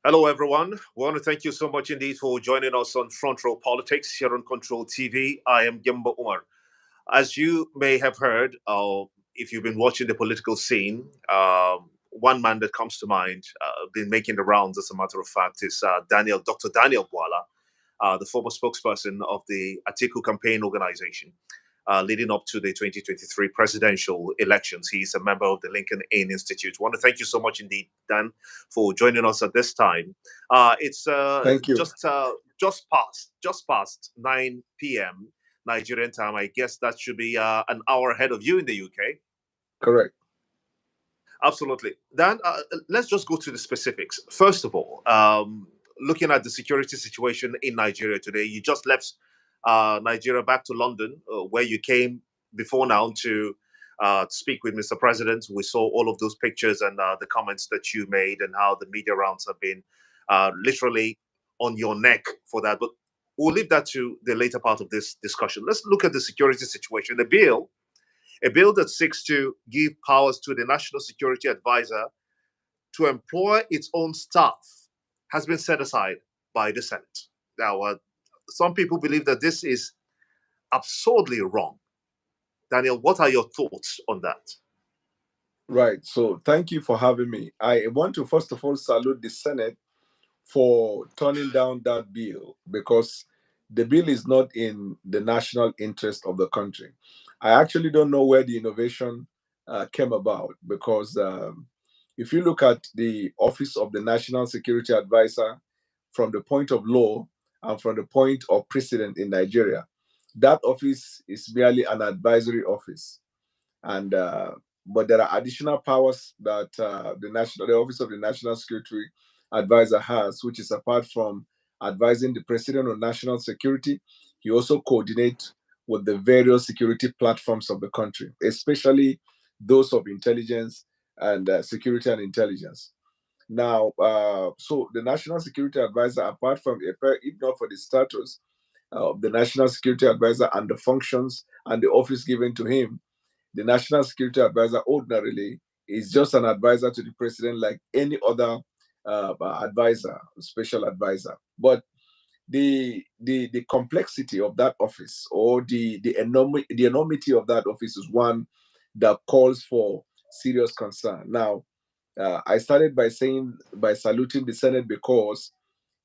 Hello, everyone. We want to thank you so much indeed for joining us on Front Row Politics here on Control TV. I am Gimba Umar. As you may have heard, if you've been watching the political scene, one man that comes to mind, been making the rounds, as a matter of fact, is Dr. Daniel Bwala, the former spokesperson of the Atiku campaign organization. Leading up to the 2023 presidential elections. He's a member of the Lincoln Inn Institute. I want to thank you so much indeed, Dan, for joining us at this time. It's Thank you. just past 9 p.m. Nigerian time. I guess that should be an hour ahead of you in the UK. Correct. Absolutely. Dan, let's just go to the specifics. First of all, looking at the security situation in Nigeria today, you just left Nigeria back to London, where you came before now to speak with Mr. President. We saw all of those pictures and the comments that you made and how the media rounds have been literally on your neck for that. But we'll leave that to the later part of this discussion. Let's look at the security situation. A bill that seeks to give powers to the National Security Advisor to employ its own staff has been set aside by the Senate. Now, some people believe that this is absurdly wrong. Daniel, what are your thoughts on that? Right. So thank you for having me. I want to first of all salute the Senate for turning down that bill because the bill is not in the national interest of the country. I actually don't know where the innovation came about because if you look at the Office of the National Security Advisor from the point of law and from the point of precedent in Nigeria, that office is merely an advisory office. And but there are additional powers that the Office of the National Security Advisor has, which is apart from advising the President on national security, he also coordinates with the various security platforms of the country, especially those of intelligence and security and intelligence. Now, so the National Security Advisor, apart from, if not for the status of the National Security Advisor and the functions and the office given to him, the National Security Advisor ordinarily is just an advisor to the president like any other advisor, special advisor. But the complexity of that office or the enormity of that office is one that calls for serious concern. Now, I started by saluting the Senate because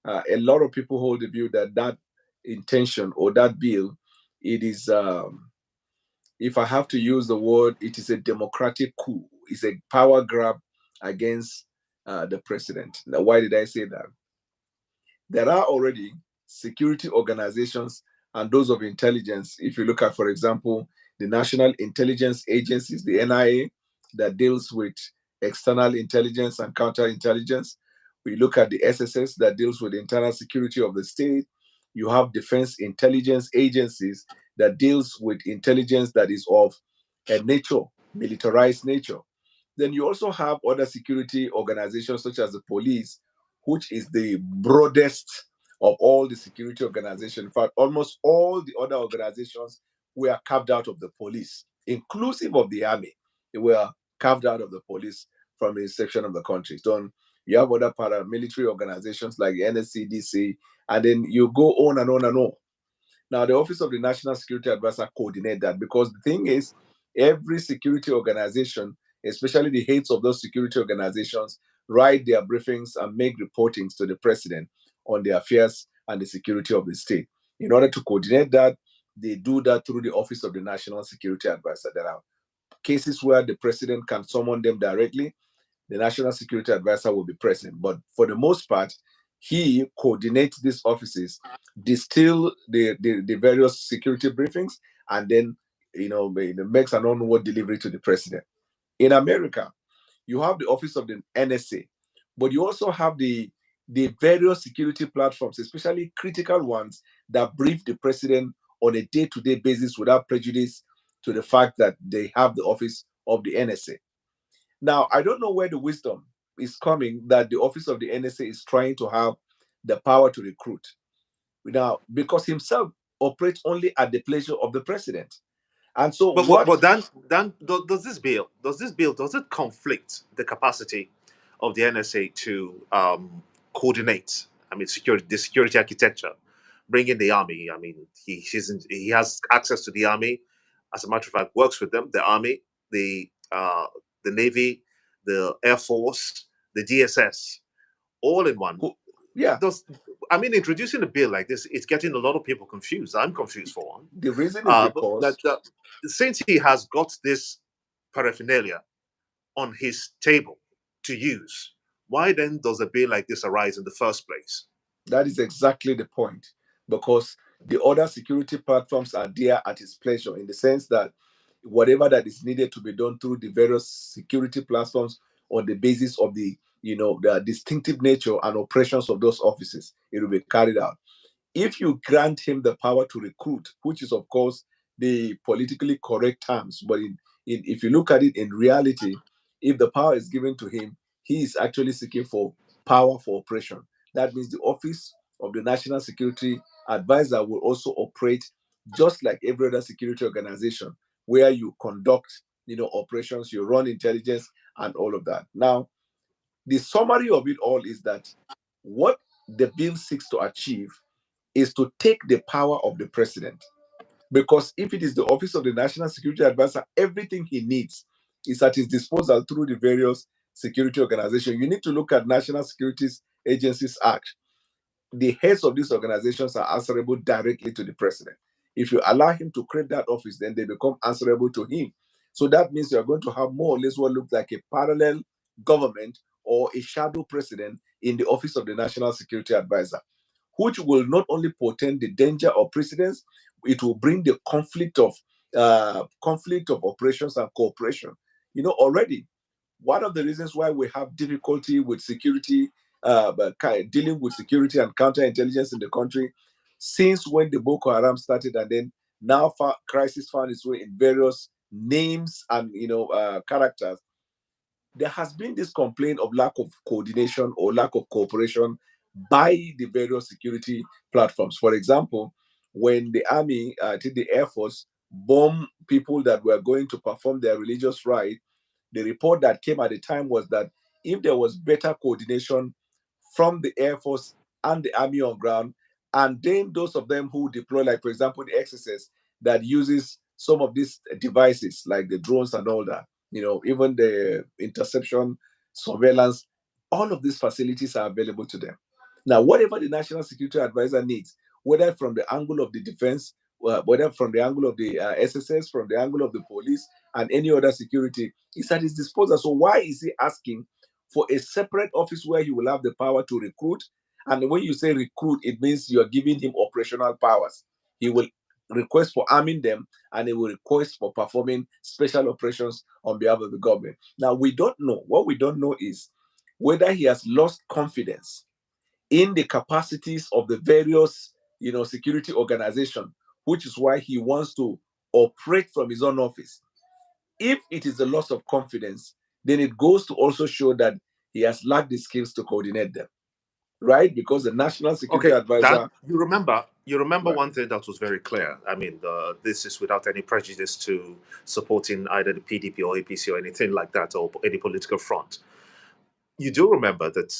a lot of people hold the view that that intention or that bill, it is if I have to use the word, it is a democratic coup. It's a power grab against the president. Now, why did I say that? There are already security organizations and those of intelligence. If you look at, for example, the National Intelligence Agencies, the NIA, that deals with external intelligence and counterintelligence. We look at the SSS that deals with internal security of the state. You have defense intelligence agencies that deals with intelligence that is of a nature, militarized nature. Then you also have other security organizations such as the police, which is the broadest of all the security organizations. In fact, almost all the other organizations were carved out of the police, inclusive of the army. They were carved out of the police from the inception of the country. So you have other paramilitary organizations like the NSCDC, and then you go on and on and on. Now, the Office of the National Security Advisor coordinate that because the thing is, every security organization, especially the heads of those security organizations, write their briefings and make reportings to the president on the affairs and the security of the state. In order to coordinate that, they do that through the Office of the National Security Advisor. There are cases where the president can summon them directly. The National Security Advisor will be present. But for the most part, he coordinates these offices, distill the various security briefings, and then makes an onward delivery to the president. In America, you have the Office of the NSA, but you also have the various security platforms, especially critical ones, that brief the president on a day-to-day basis without prejudice to the fact that they have the Office of the NSA. Now, I don't know where the wisdom is coming that the Office of the NSA is trying to have the power to recruit. Now, because himself operates only at the pleasure of the president. And so but Dan, does this bill conflict the capacity of the NSA to coordinate. I mean, the security architecture, bring in the army. I mean, he has access to the army. As a matter of fact, works with them. The army, the navy, the air force, the DSS, all in one. Yeah. I mean, introducing a bill like this, it's getting a lot of people confused. I'm confused for one. The reason is because but since he has got this paraphernalia on his table to use, why then does a bill like this arise in the first place? that is exactly the point. Because the other security platforms are there at his pleasure, in the sense that whatever that is needed to be done through the various security platforms on the basis of the distinctive nature and operations of those offices, it will be carried out. If you grant him the power to recruit, which is of course the politically correct terms, but if you look at it in reality, if the power is given to him, he is actually seeking for power for operation. That means the office of the National Security Advisor will also operate just like every other security organization, where you conduct operations, you run intelligence and all of that. Now, the summary of it all is that what the bill seeks to achieve is to take the power of the president. Because if it is the office of the National Security Advisor, everything he needs is at his disposal through the various security organizations. You need to look at National Security Agencies Act. The heads of these organizations are answerable directly to the president. If you allow him to create that office, then they become answerable to him. So that means you're going to have more or less what looks like a parallel government or a shadow president in the office of the National Security Advisor, which will not only portend the danger of precedence, it will bring the conflict of operations and cooperation. Already one of the reasons why we have difficulty with security, dealing with security and counterintelligence in the country, since when the Boko Haram started, and then now crisis found its way in various names and characters. There has been this complaint of lack of coordination or lack of cooperation by the various security platforms. For example, when the army, the Air Force, bombed people that were going to perform their religious rite, the report that came at the time was that if there was better coordination from the Air Force and the Army on ground, and then those of them who deploy, like for example, the XSS that uses some of these devices, like the drones and all that, even the interception, surveillance, all of these facilities are available to them. Now, whatever the National Security Advisor needs, whether from the angle of the defense, whether from the angle of the SSS, from the angle of the police, and any other security, is at his disposal. So why is he asking for a separate office where he will have the power to recruit? And when you say recruit, it means you are giving him operational powers. He will request for arming them, and he will request for performing special operations on behalf of the government. Now, we don't know. What we don't know is whether he has lost confidence in the capacities of the various, security organization, which is why he wants to operate from his own office. If it is a loss of confidence, then it goes to also show that he has lacked the skills to coordinate them, right? Because the National Security That Advisor, you remember right? one thing that was very clear. I mean, this is without any prejudice to supporting either the PDP or APC or anything like that, or any political front. You do remember that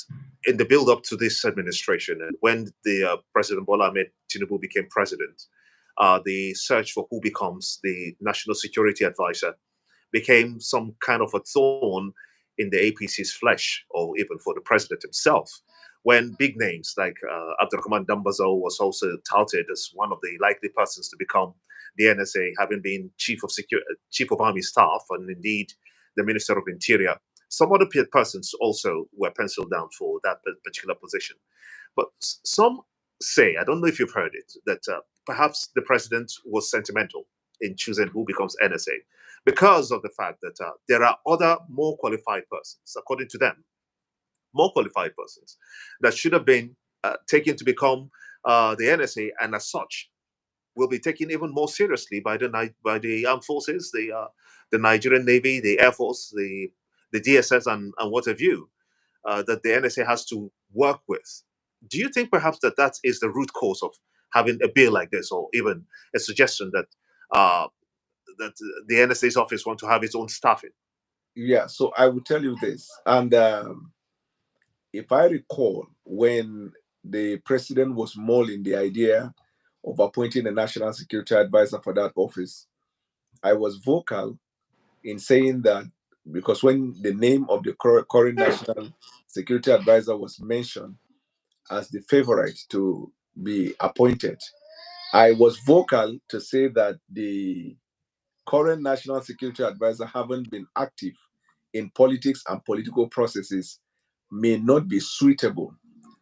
in the build up to this administration, and when the President Bola Ahmed Tinubu became president, the search for who becomes the National Security Advisor became some kind of a thorn in the APC's flesh, or even for the president himself. When big names like Abdurrahman Dambazo was also touted as one of the likely persons to become the NSA, having been chief of army staff, and indeed the Minister of Interior. Some other persons also were penciled down for that particular position. But some say, I don't know if you've heard it, that perhaps the president was sentimental in choosing who becomes NSA because of the fact that there are other more qualified persons, according to them, more qualified persons that should have been taken to become the NSA, and as such will be taken even more seriously by the armed forces, the Nigerian Navy, the Air Force, the DSS, and what have you, that the NSA has to work with. Do you think perhaps that is the root cause of having a bill like this, or even a suggestion that uh, that the NSA's office want to have its own staffing? Yeah. So I will tell you this, and if I recall, when the president was mulling the idea of appointing a national security advisor for that office, I was vocal in saying that, because when the name of the current national security advisor was mentioned as the favorite to be appointed, I was vocal to say that the current national security advisor haven't been active in politics and political processes may not be suitable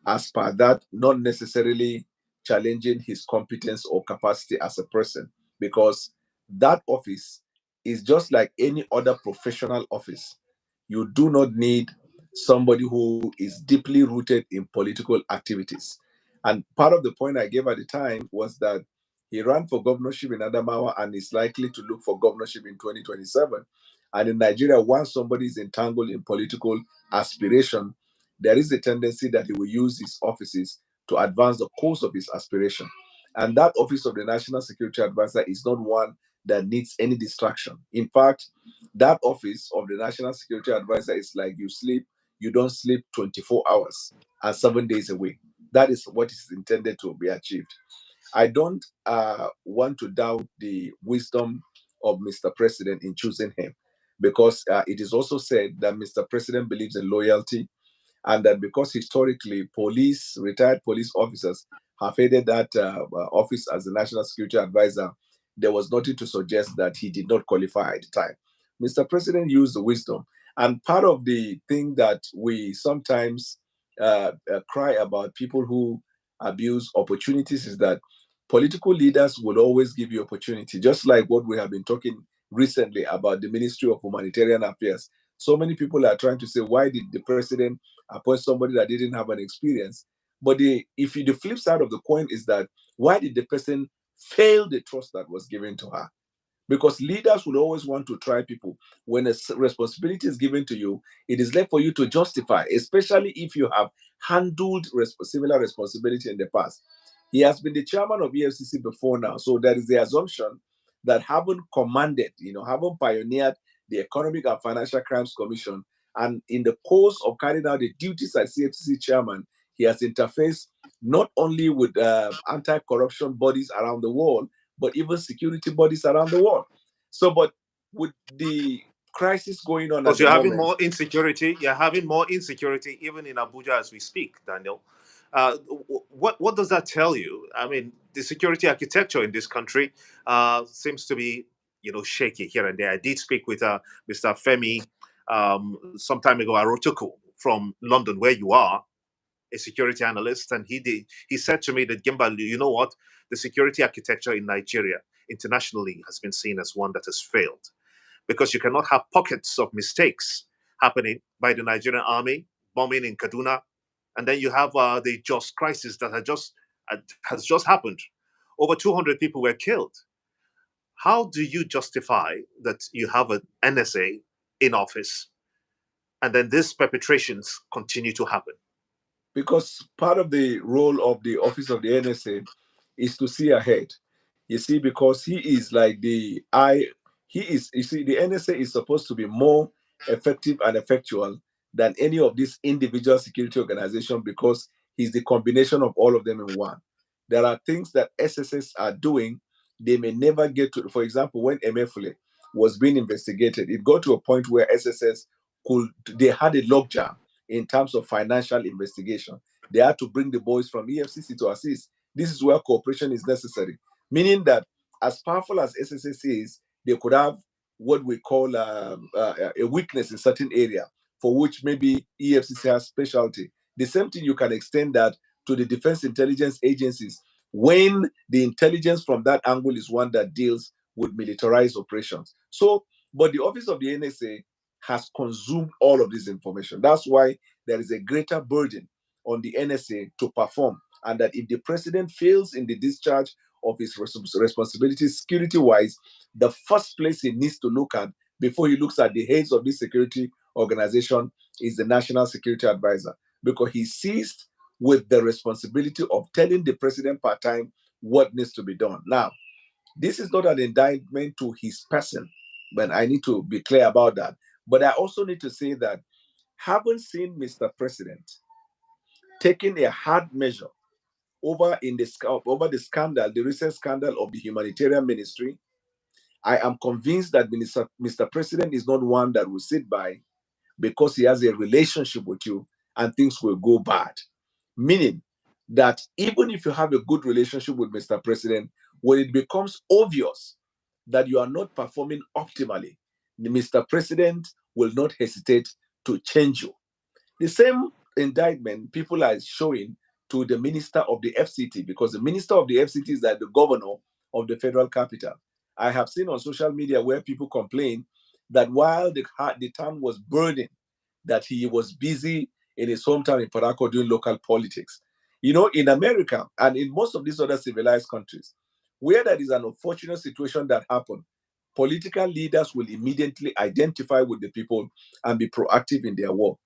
as per that, not necessarily challenging his competence or capacity as a person, because that office is just like any other professional office. You do not need somebody who is deeply rooted in political activities. And part of the point I gave at the time was that he ran for governorship in Adamawa and is likely to look for governorship in 2027. And in Nigeria, once somebody is entangled in political aspiration, there is a tendency that he will use his offices to advance the cause of his aspiration. And that office of the National Security Advisor is not one that needs any distraction. In fact, that office of the National Security Advisor is like you sleep, you don't sleep 24 hours and 7 days a week. That is what is intended to be achieved. I don't want to doubt the wisdom of Mr. President in choosing him, because it is also said that Mr. President believes in loyalty, and that because historically retired police officers have headed that office as the National Security Advisor, there was nothing to suggest that he did not qualify at the time. Mr. President used the wisdom. And part of the thing that we sometimes cry about people who abuse opportunities is that political leaders will always give you opportunity, just like what we have been talking recently about the Ministry of Humanitarian Affairs. So many people are trying to say, why did the president appoint somebody that didn't have an experience? But the flip side of the coin is that, why did the person fail the trust that was given to her? Because leaders will always want to try people. When a responsibility is given to you, it is left for you to justify, especially if you have handled similar responsibility in the past. He has been the chairman of EFCC before now, so there is the assumption that having commanded, having pioneered the Economic and Financial Crimes Commission, and in the course of carrying out the duties as CFCC chairman, he has interfaced not only with anti-corruption bodies around the world, but even security bodies around the world. So, but with the crisis going on at Because the you're having moment, more insecurity. You're having more insecurity even in Abuja as we speak, Daniel. What does that tell you? I mean, the security architecture in this country seems to be, shaky here and there. I did speak with Mr. Femi some time ago, Arotuku from London, where you are, a security analyst, and he said to me that, Gimba, you know what? The security architecture in Nigeria internationally has been seen as one that has failed, because you cannot have pockets of mistakes happening by the Nigerian army, bombing in Kaduna, and then you have the just crisis that has just happened. Over 200 people were killed. How do you justify that you have an NSA in office and then these perpetrations continue to happen? because part of the role of the office of the NSA is to see ahead. You see, because he is like the eye, you see, the NSA is supposed to be more effective and effectual than any of these individual security organizations, because he's the combination of all of them in one. There are things that SSS are doing, they may never get to. For example, when Emefule was being investigated, it got to a point where SSS they had a logjam in terms of financial investigation. They had to bring the boys from EFCC to assist. This is where cooperation is necessary, meaning that as powerful as SSS is, they could have what we call a weakness in certain area for which maybe EFCC has specialty. The same thing, you can extend that to the defense intelligence agencies when the intelligence from that angle is one that deals with militarized operations. So, but the office of the NSA has consumed all of this information. That's why there is a greater burden on the NSA to perform, and that if the president fails in the discharge of his responsibilities security wise, the first place he needs to look at before he looks at the heads of this security organization is the National Security Advisor, because he seized with the responsibility of telling the president part time what needs to be done. Now, this is not an indictment to his person, but I need to be clear about that. But I also need to say that, having seen Mr. President taking a hard measure over the scandal, the recent scandal of the humanitarian ministry. I am convinced that Mr. President is not one that will sit by because he has a relationship with you and things will go bad. Meaning that even if you have a good relationship with Mr. President, when it becomes obvious that you are not performing optimally, Mr. President will not hesitate to change you. The same indictment people are showing to the minister of the FCT, because the minister of the FCT is like the governor of the federal capital. I have seen on social media where people complain that while the town was burning, that he was busy in his hometown in Port Harcourt doing local politics. You know, in America and in most of these other civilized countries, where there is an unfortunate situation that happened, political leaders will immediately identify with the people and be proactive in their work.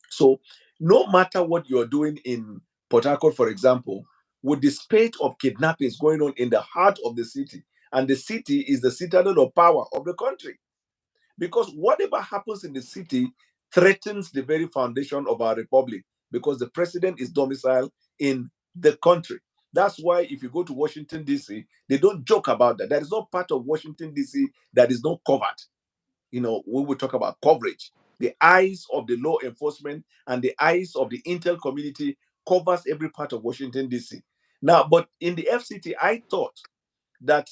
So, no matter what you're doing in Port Harcourt, for example, with the spate of kidnappings going on in the heart of the city, and the city is the citadel of power of the country, because whatever happens in the city threatens the very foundation of our republic, because the president is domiciled in the country. That's why if you go to Washington, D.C., they don't joke about that. There is no part of Washington, D.C. that is not covered. You know, we will talk about coverage. The eyes of the law enforcement and the eyes of the intel community covers every part of Washington, D.C. Now, but in the FCT, I thought that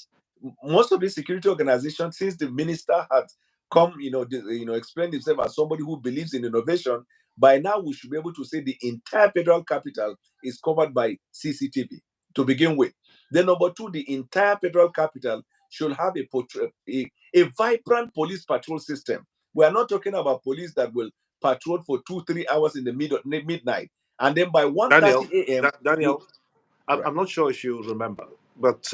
most of the security organizations, since the minister had come, explained himself as somebody who believes in innovation, by now we should be able to say the entire federal capital is covered by CCTV to begin with. Then number two, the entire federal capital should have a vibrant police patrol system. We are not talking about police that will patrol for 2-3 hours in the midnight, and then by 1:30 Daniel, a.m. you Daniel, right. I'm not sure if you remember, but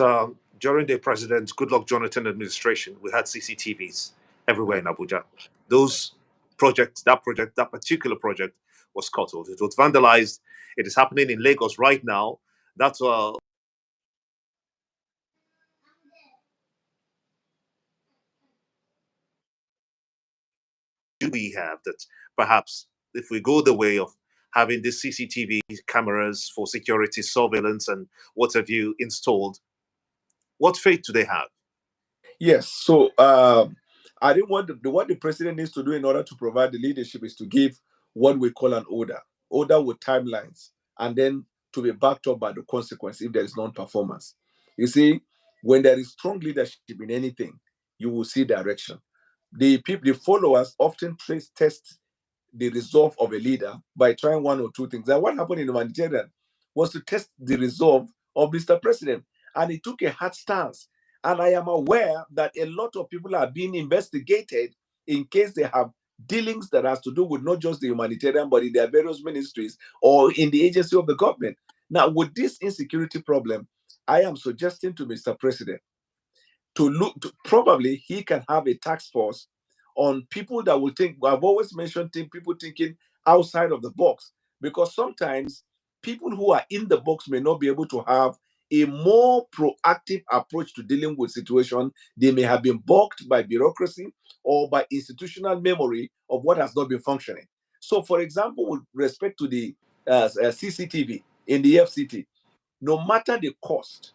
during the President Goodluck Jonathan administration, we had CCTVs everywhere Right. in Abuja. Those that particular project was scuttled. It was vandalized. It is happening in Lagos right now. That's do we have that perhaps if we go the way of having the CCTV cameras for security surveillance and what have you installed, what fate do they have? Yes. So I think what the president needs to do in order to provide the leadership is to give what we call an order with timelines, and then to be backed up by the consequence if there is non-performance. You see, when there is strong leadership in anything, you will see direction. The followers often test the resolve of a leader by trying one or two things. And what happened in humanitarian was to test the resolve of Mr. President, and he took a hard stance. And I am aware that a lot of people are being investigated in case they have dealings that has to do with not just the humanitarian, but in their various ministries or in the agency of the government. Now, with this insecurity problem, I am suggesting to Mr. President to look to, probably he can have a task force on people that will think. I've always mentioned people thinking outside of the box, because sometimes people who are in the box may not be able to have a more proactive approach to dealing with situation. They may have been balked by bureaucracy or by institutional memory of what has not been functioning. So for example, with respect to the CCTV in the FCT, no matter the cost,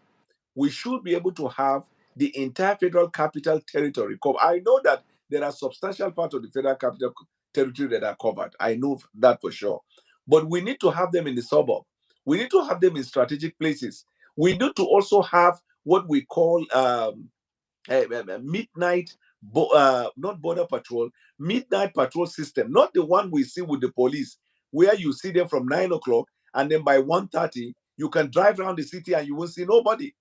we should be able to have the entire federal capital territory covered. I know that there are substantial parts of the federal capital territory that are covered. I know that for sure. But we need to have them in the suburb. We need to have them in strategic places. We need to also have what we call midnight, not border patrol, midnight patrol system, not the one we see with the police, where you see them from 9 o'clock and then by 1:30 you can drive around the city and you won't see nobody.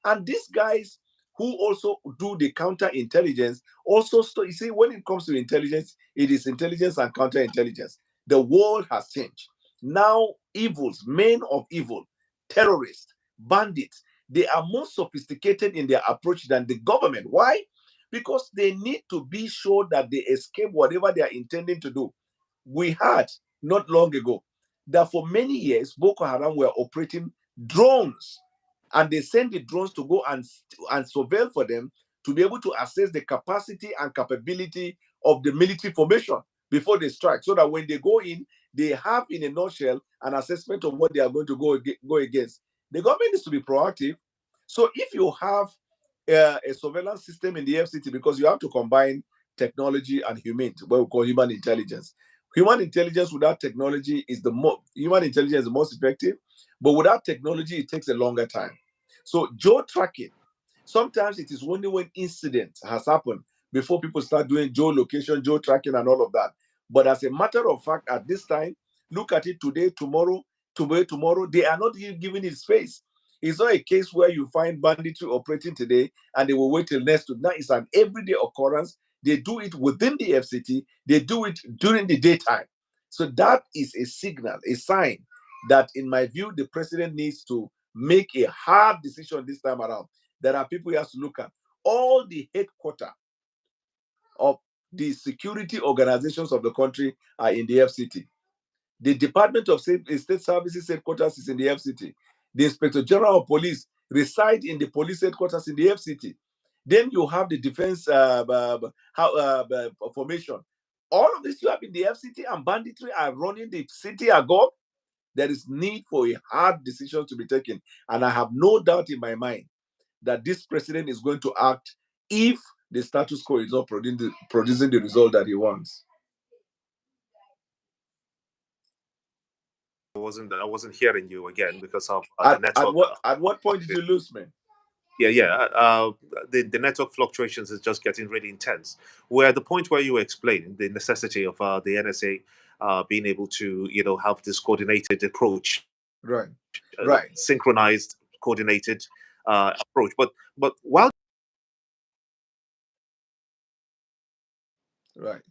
And these guys who also do the counterintelligence also, you see, when it comes to intelligence, it is intelligence and counterintelligence. The world has changed. Now, evils, men of evil, terrorists, bandits, they are more sophisticated in their approach than the government. Why? Because they need to be sure that they escape whatever they are intending to do. We had not long ago that for many years, Boko Haram were operating drones, and they send the drones to go and surveil for them to be able to assess the capacity and capability of the military formation before they strike, so that when they go in, they have, in a nutshell, an assessment of what they are going to go against. The government needs to be proactive. So if you have a surveillance system in the FCT, because you have to combine technology and what we call human intelligence. Human intelligence without technology is human intelligence is the most effective, but without technology, it takes a longer time. So geo tracking, sometimes it is only when incident has happened before people start doing geolocation, geo tracking, and all of that. But as a matter of fact, at this time, look at it today, tomorrow, they are not even giving it space. It's not a case where you find banditry operating today and they will wait till next week. Now it's an everyday occurrence. They do it within the FCT, they do it during the daytime. So that is a signal, a sign that, in my view, the president needs to make a hard decision this time around. There are people he has to look at. All the headquarters of the security organizations of the country are in the FCT. The Department of State Services headquarters is in the FCT. The Inspector General of Police reside in the police headquarters in the FCT. Then you have the defense formation. All of this you have in the FCT, and banditry are running the city agog. There is need for a hard decision to be taken. And I have no doubt in my mind that this president is going to act if the status quo is not producing the result that he wants. I wasn't hearing you again because of the network. At what point did you lose me? The network fluctuations is just getting really intense. We're at the point where you were explaining the necessity of the NSA being able to, have this coordinated approach, Right. synchronized, coordinated approach. But while right.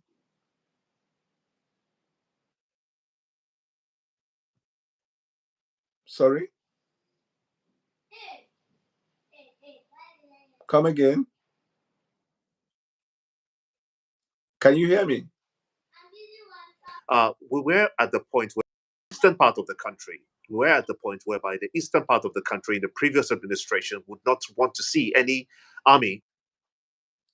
Sorry? Come again? Can you hear me? we're at the point where the eastern part of the country, we're at the point whereby the eastern part of the country in the previous administration would not want to see any army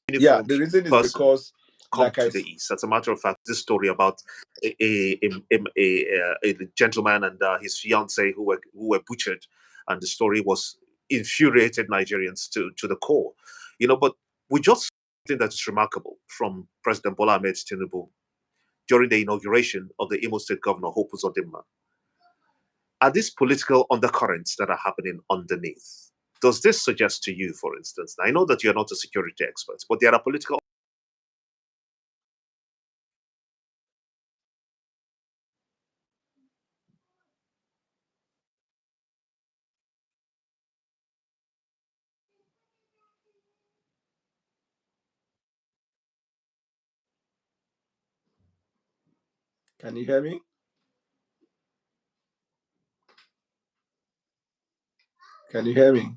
Yeah, the reason is because, come to the east. As a matter of fact, this story about a gentleman and his fiancee who were butchered, and the story was infuriated Nigerians to the core. But we just think that is remarkable from President Bola Ahmed Tinubu during the inauguration of the Imo State Governor Hope Uzodinma. Are these political undercurrents that are happening underneath? Does this suggest to you, for instance? I know that you're not a security expert, but there are political. Can you hear me? Can you hear me?